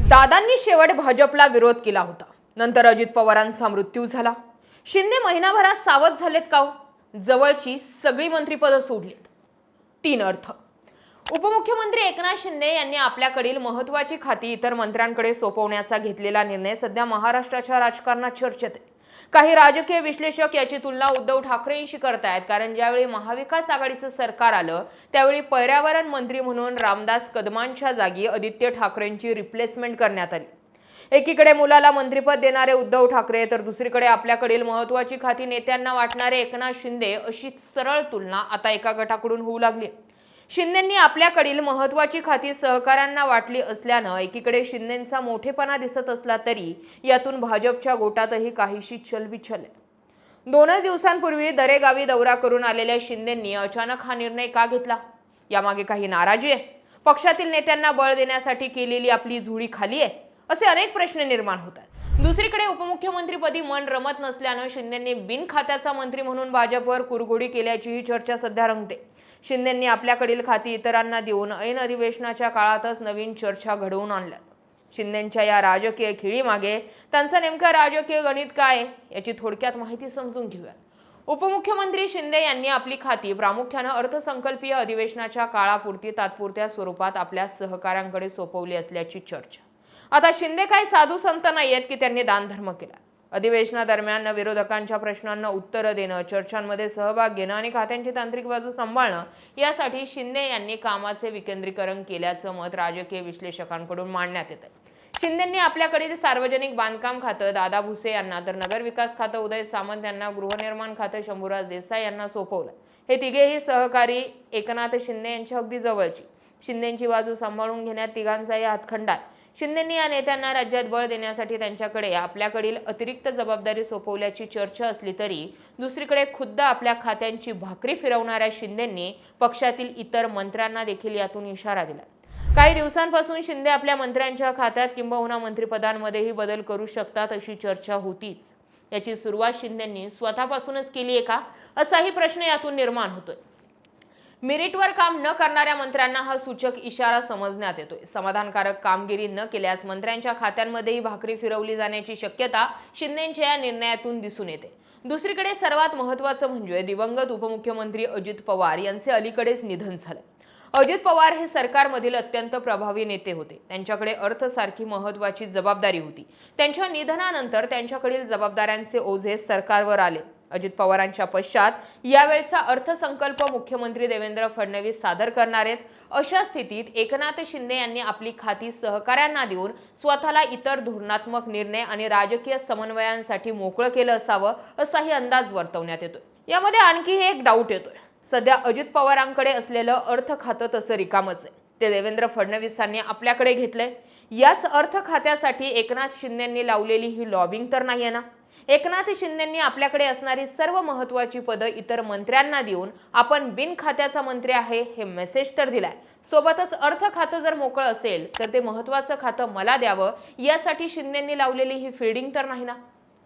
दादांनी शेवट भाजपला विरोध केला होता. नंतर अजित पवारांचा मृत्यू झाला. शिंदे महिनाभरात सावध झालेत का हो? जवळची सगळी मंत्रिपदं सोडलीत. 3 अर्थ. उपमुख्यमंत्री एकनाथ शिंदे यांनी आपल्याकडील महत्त्वाची खाती इतर मंत्र्यांकडे सोपवण्याचा घेतलेला निर्णय सध्या महाराष्ट्राच्या राजकारणात चर्चेत आहे. काही राजकीय विश्लेषक याची तुलना उद्धव ठाकरेंशी करतायत, कारण ज्यावेळी महाविकास आघाडीचं सरकार आलं त्यावेळी पर्यावरण मंत्री म्हणून रामदास कदमांच्या जागी आदित्य ठाकरेंची रिप्लेसमेंट करण्यात आली. एकीकडे मुलाला मंत्रिपद देणारे उद्धव ठाकरे तर दुसरीकडे आपल्याकडील महत्त्वाची खाती नेत्यांना वाटणारे एकनाथ शिंदे, अशी सरळ तुलना आता एका गटाकडून होऊ लागली. शिंदेंनी आपल्याकडील महत्त्वाची खाती सहकाऱ्यांना वाटली असल्यानं एकीकडे शिंदेंचा मोठेपणा दिसत असला तरी यातून भाजपच्या गोटातही काहीशी चलबिचल आहे. 2 दिवसांपूर्वी दरेगावी दौरा करून आलेल्या शिंदेंनी अचानक हा निर्णय का घेतला? यामागे काही नाराजी आहे? पक्षातील नेत्यांना बळ देण्यासाठी केलेली आपली झुळी खाली आहे? असे अनेक प्रश्न निर्माण होतात. दुसरीकडे उपमुख्यमंत्रीपदी मन रमत नसल्यानं शिंदेंनी बिनखात्याचा मंत्री म्हणून भाजपवर कुरघोडी केल्याचीही चर्चा सध्या रंगते. शिंदेंनी आपल्याकडील खाती इतरांना देऊन ऐन अधिवेशनाच्या काळातच नवीन चर्चा घडवून आणल्या. शिंदेंच्या या राजकीय खेळीमागे त्यांचं नेमकं राजकीय गणित काय याची थोडक्यात माहिती समजून घेऊया. उपमुख्यमंत्री शिंदे यांनी आपली खाती प्रामुख्यानं अर्थसंकल्पीय अधिवेशनाच्या काळापुरती तात्पुरत्या स्वरूपात आपल्या सहकाऱ्यांकडे सोपवली असल्याची चर्चा. आता शिंदे काही साधू संत नाहीयेत की त्यांनी दानधर्म केला. अधिवेशनादरम्यान विरोधकांच्या प्रश्नांना उत्तरं देणं, चर्चांमध्ये सहभाग घेणं आणि खात्यांची तांत्रिक बाजू सांभाळणं यासाठी शिंदे यांनी कामाचे विकेंद्रीकरण केल्याचं मत राजकीय विश्लेषकांकडून मांडण्यात येतं. शिंदेंनी आपल्याकडील सार्वजनिक बांधकाम खातं दादा भुसे यांना तर नगरविकास खातं उदय सामंत यांना, गृहनिर्माण खातं शंभूराज देसाई यांना सोपवलं. हे तिघेही सहकारी एकनाथ शिंदे यांच्या अगदी जवळची. शिंदेंची बाजू सांभाळून घेण्यात तिघांचाही हातखंडा आहे. शिंदेंनी या नेत्यांना राज्यात बळ देण्यासाठी त्यांच्याकडे आपल्याकडील अतिरिक्त जबाबदारी सोपवल्याची चर्चा असली तरी दुसरीकडे खुद्द आपल्या खात्यांची भाकरी फिरवणाऱ्या शिंदेंनी पक्षातील इतर मंत्र्यांना देखील यातून इशारा दिला. काही दिवसांपासून शिंदे आपल्या मंत्र्यांच्या खात्यात किंबहुना मंत्रिपदांमध्येही बदल करू शकतात अशी चर्चा होतीच. याची सुरुवात शिंदेंनी स्वतःपासूनच केली आहे का, असाही प्रश्न यातून निर्माण होतोय. मेरिटवर काम न करणाऱ्या मंत्र्यांना हा सूचक इशारा समजण्यात येतोय. समाधानकारक कामगिरी न केल्यास मंत्र्यांच्या खात्यांमध्येही भाकरी फिरवली जाण्याची शक्यता शिंदेंच्या या निर्णयातून दिसून येते. दुसरीकडे सर्वात महत्त्वाचं म्हणजे दिवंगत उपमुख्यमंत्री अजित पवार यांचे अलीकडेच निधन झाले. अजित पवार हे सरकारमधील अत्यंत प्रभावी नेते होते. त्यांच्याकडे अर्थसारखी महत्त्वाची जबाबदारी होती. त्यांच्या निधनानंतर त्यांच्याकडील जबाबदाऱ्यांचे ओझे सरकारवर आले. अजित पवारांच्या पश्चात यावेळचा अर्थसंकल्प मुख्यमंत्री देवेंद्र फडणवीस सादर करणार आहेत. अशा स्थितीत एकनाथ शिंदे यांनी आपली खाती सहकाऱ्यांना देऊन स्वतःला इतर धोरणात्मक निर्णय आणि राजकीय समन्वयांसाठी मोकळं केलं असावं असाही अंदाज वर्तवण्यात येतोय. यामध्ये आणखी एक डाऊट येतोय. सध्या अजित पवारांकडे असलेलं अर्थ खातं तसं रिकामच आहे. ते देवेंद्र फडणवीसांनी आपल्याकडे घेतलंय. याच अर्थ खात्यासाठी एकनाथ शिंदेंनी लावलेली ही लॉबिंग तर नाहीये ना? एकनाथ शिंदेंनी आपल्याकडे असणारी सर्व महत्त्वाची पदं इतर मंत्र्यांना देऊन आपण बिन खात्याचा मंत्री आहे हे मेसेज तर दिलाय. सोबतच अर्थ खातं जर मोकळं असेल तर ते महत्त्वाचं खातं मला द्यावं यासाठी शिंदेंनी लावलेली ही फिल्डिंग तर नाही ना?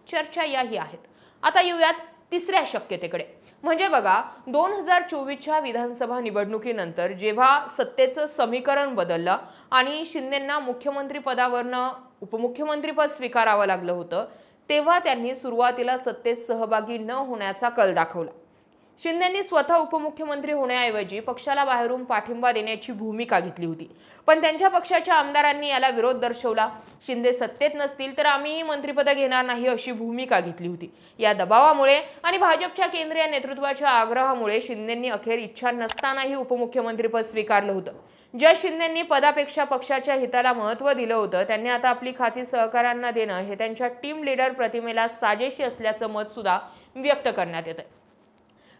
चर्चा याही आहेत. आता येऊयात तिसऱ्या शक्यतेकडे. म्हणजे बघा, 2024च्या विधानसभा निवडणुकीनंतर जेव्हा सत्तेचं समीकरण बदललं आणि शिंदेंना मुख्यमंत्री पदावरनं उपमुख्यमंत्रीपद स्वीकारावं लागलं होतं तेव्हा त्यांनी सुरुवातीला सत्तेत सहभागी न होण्याचा कल दाखवला. शिंदेंनी स्वतः उपमुख्यमंत्री होण्याऐवजी पक्षाला बाहेरून पाठिंबा देण्याची भूमिका घेतली होती. पण त्यांच्या पक्षाच्या आमदारांनी याला विरोध दर्शवला. शिंदे सत्तेत नसतील तर आम्हीही मंत्रिपद घेणार नाही अशी भूमिका घेतली होती. या दबावामुळे आणि भाजपच्या केंद्रीय नेतृत्वाच्या आग्रहामुळे शिंदेंनी अखेर इच्छा नसतानाही उपमुख्यमंत्रीपद स्वीकारलं होतं. ज्या शिंदेंनी पदापेक्षा पक्षाच्या हिताला महत्त्व दिलं होतं त्यांनी आता आपली खाती सहकाऱ्यांना देणं हे त्यांच्या टीम लीडर प्रतिमेला साजेशी असल्याचं मत सुद्धा व्यक्त करण्यात येतं.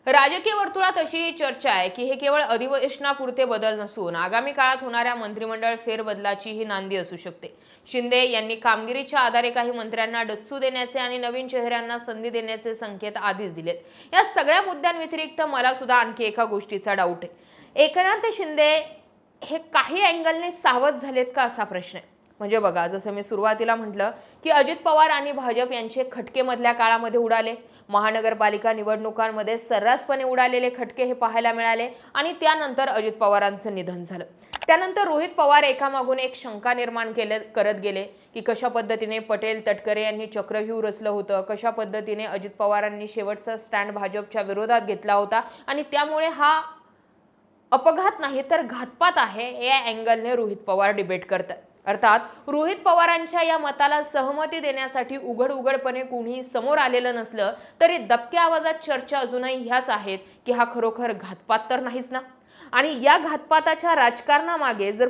राजकीय वर्तुळात अशी चर्चा आहे की हे केवळ अधिवेशनापुरते बदल नसून आगामी काळात होणाऱ्या मंत्रिमंडळ फेरबदलाची ही नांदी असू शकते. शिंदे यांनी कामगिरीच्या आधारे काही मंत्र्यांना डच्चू देण्याचे आणि नवीन चेहऱ्यांना संधी देण्याचे संकेत आधीच दिलेत. या सगळ्या मुद्द्यांव्यतिरिक्त मला सुद्धा आणखी एका गोष्टीचा डाऊट आहे. एकनाथ शिंदे हे काही अँगलने सावध झालेत का असा प्रश्न आहे. म्हणजे बघा, जसं मी सुरुवातीला म्हटलं की अजित पवार आणि भाजप यांचे खटके मधल्या काळामध्ये उडाले. महानगरपालिका निवडणुकांमध्ये सर्रासपणे उडालेले खटके हे पाहायला मिळाले आणि त्यानंतर अजित पवारांचं निधन झालं। त्यानंतर रोहित पवार एकामागून एक शंका निर्माण करत गेले की कशा पद्धतीने पटेल तटकरे यांनी चक्रव्यूह रचलं होतं, कशा पद्धतीने अजित पवारांनी शेवटचा स्टँड भाजपच्या विरोधात घेतला होता आणि त्यामुळे हा अपघात नाही तर घातपात आहे या अँगलने रोहित पवार डिबेट करतात। अर्थात रोहित पवारांच्या या मताला सहमती देण्यासाठी उघडपणे कोणीही समोर आलेलं नसलं तरी दबक्या आवाजात चर्चा अजूनही ह्याच आहेत की हा खरोखर घातपात तर नाहीच ना। आणि या घातपाताच्या राजकारणामागे जर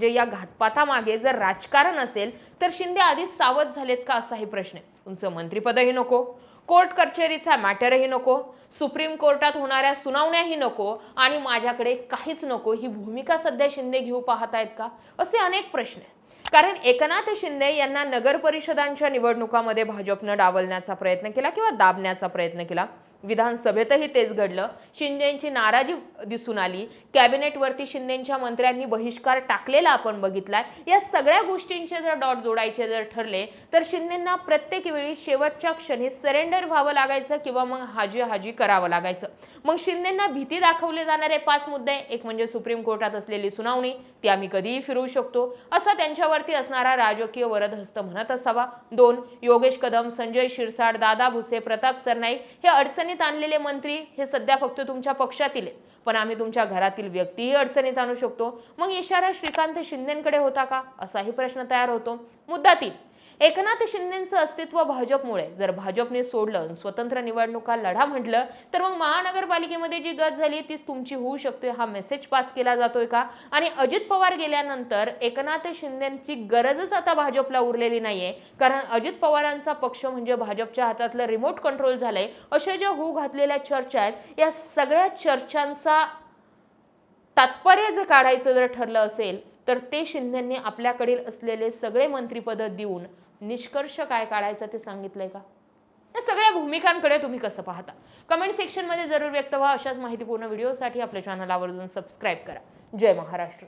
या घातपातामागे जर राजकारण असेल तर शिंदे आधीच सावध झालेत का असाही प्रश्न आहे। तुमचं मंत्रिपदही नको, कोर्ट कचेरीचा मॅटरही नको, सुप्रीम कोर्टात होणाऱ्या सुनावण्याही नको आणि माझ्याकडे काहीच नको ही भूमिका सध्या शिंदे घेऊ पाहत आहेत का असे अनेक प्रश्न आहेत। कारण एकनाथ शिंदे यांना नगर परिषदांच्या निवडणुकांमध्ये भाजपनं डावलण्याचा प्रयत्न केला किंवा दाबण्याचा प्रयत्न केला। विधानसभेतही तेच घडलं। शिंदेंची नाराजी दिसून आली, कॅबिनेटवरती शिंदेंच्या मंत्र्यांनी बहिष्कार टाकलेला आपण बघितलाय। या सगळ्या गोष्टींचे जर डॉट जोडायचे जर ठरले तर शिंदेंना प्रत्येक वेळी शेवटच्या क्षणी सरेंडर व्हावं लागायचं किंवा मग हाजी करावं लागायचं। मग शिंदेंना भीती दाखवले जाणारे 5 मुद्दे, एक म्हणजे सुप्रीम कोर्टात असलेली सुनावणी, ती आम्ही कधीही फिरवू शकतो असा त्यांच्यावरती असणारा राजकीय वरदहस्त म्हणत असावा। 2 योगेश कदम, संजय शिरसाट, दादा भुसे, प्रताप सरनाईक हे अडचणीत आणलेले मंत्री हे सध्या फक्त तुमच्या पक्षातील आहेत, पण आम्ही तुमच्या घरातील व्यक्तीही अडचणीत आणू शकतो। मग इशारा श्रीकांत शिंदेंकडे होता का असाही प्रश्न तयार होतो। मुद्दा 3 एकनाथ शिंदेंचं अस्तित्व भाजपमुळे, जर भाजपने सोडलं स्वतंत्र निवडणुका लढा म्हटलं तर मग महानगरपालिकेमध्ये जी गत झाली तीच तुमची होऊ शकते हा मेसेज पास केला जातोय का? आणि अजित पवार गेल्यानंतर एकनाथ शिंदेंची गरजच आता भाजपला उरलेली नाहीये, कारण अजित पवारांचा पक्ष म्हणजे भाजपच्या हातातलं रिमोट कंट्रोल झालंय अशा ज्या होऊ घातलेल्या चर्चा आहेत या सगळ्या चर्चांचा तात्पर्य जर काढायचं जर ठरलं असेल तर ते शिंदेंनी आपल्याकडील असलेले सगळे मंत्रिपद देऊन निष्कर्ष काय काढायचा ते सांगितलंय का? या सगळ्या भूमिकांकडे तुम्ही कसं पाहता? कमेंट सेक्शन मध्ये जरूर व्यक्त व्हा। अशाच माहितीपूर्ण व्हिडिओसाठी आपल्या चॅनल आवर्जून सबस्क्राईब करा। जय महाराष्ट्र।